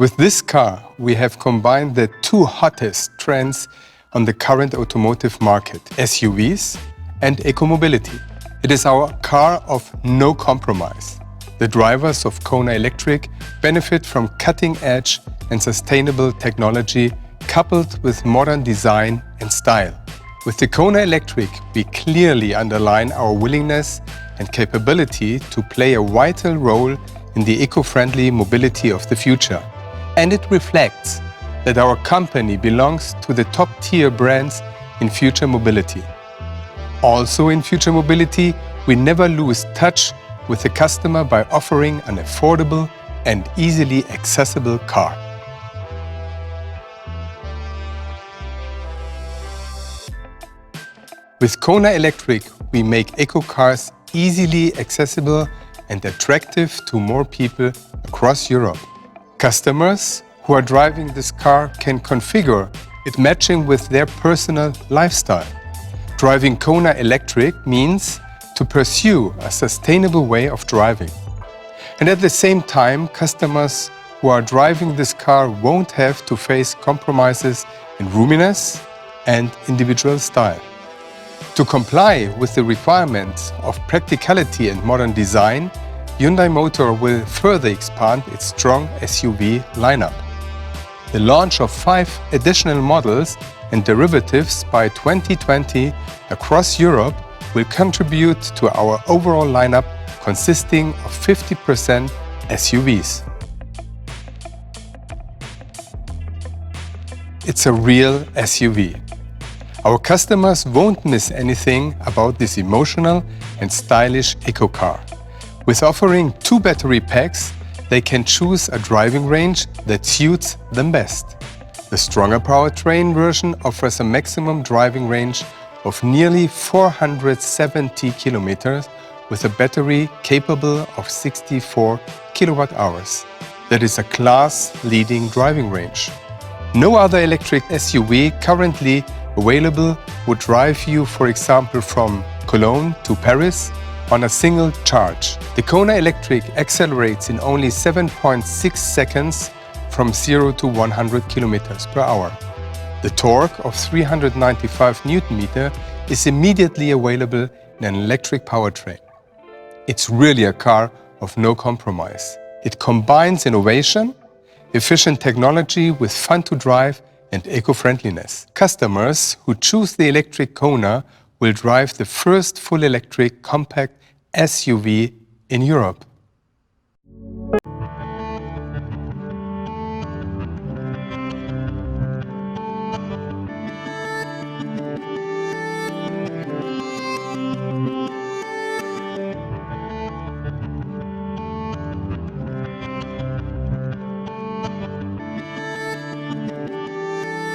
With this car, we have combined the two hottest trends on the current automotive market, SUVs and eco-mobility. It is our car of no compromise. The drivers of Kona Electric benefit from cutting-edge and sustainable technology coupled with modern design and style. With the Kona Electric, we clearly underline our willingness and capability to play a vital role in the eco-friendly mobility of the future. And it reflects that our company belongs to the top-tier brands in future mobility. Also in future mobility, we never lose touch with the customer by offering an affordable and easily accessible car. With Kona Electric, we make eco cars easily accessible and attractive to more people across Europe. Customers who are driving this car can configure it matching with their personal lifestyle. Driving Kona Electric means to pursue a sustainable way of driving. And at the same time, customers who are driving this car won't have to face compromises in roominess and individual style. To comply with the requirements of practicality and modern design, Hyundai Motor will further expand its strong SUV lineup. The launch of 5 additional models and derivatives by 2020 across Europe will contribute to our overall lineup consisting of 50% SUVs. It's a real SUV. Our customers won't miss anything about this emotional and stylish eco car. With offering 2 battery packs, they can choose a driving range that suits them best. The stronger powertrain version offers a maximum driving range of nearly 470 kilometers with a battery capable of 64 kilowatt-hours. That is a class-leading driving range. No other electric SUV currently available would drive you, for example, from Cologne to Paris on a single charge. The Kona Electric accelerates in only 7.6 seconds from 0 to 100 kilometers per hour. The torque of 395 Nm is immediately available in an electric powertrain. It's really a car of no compromise. It combines innovation, efficient technology with fun to drive and eco-friendliness. Customers who choose the electric Kona will drive the first full electric compact SUV in Europe.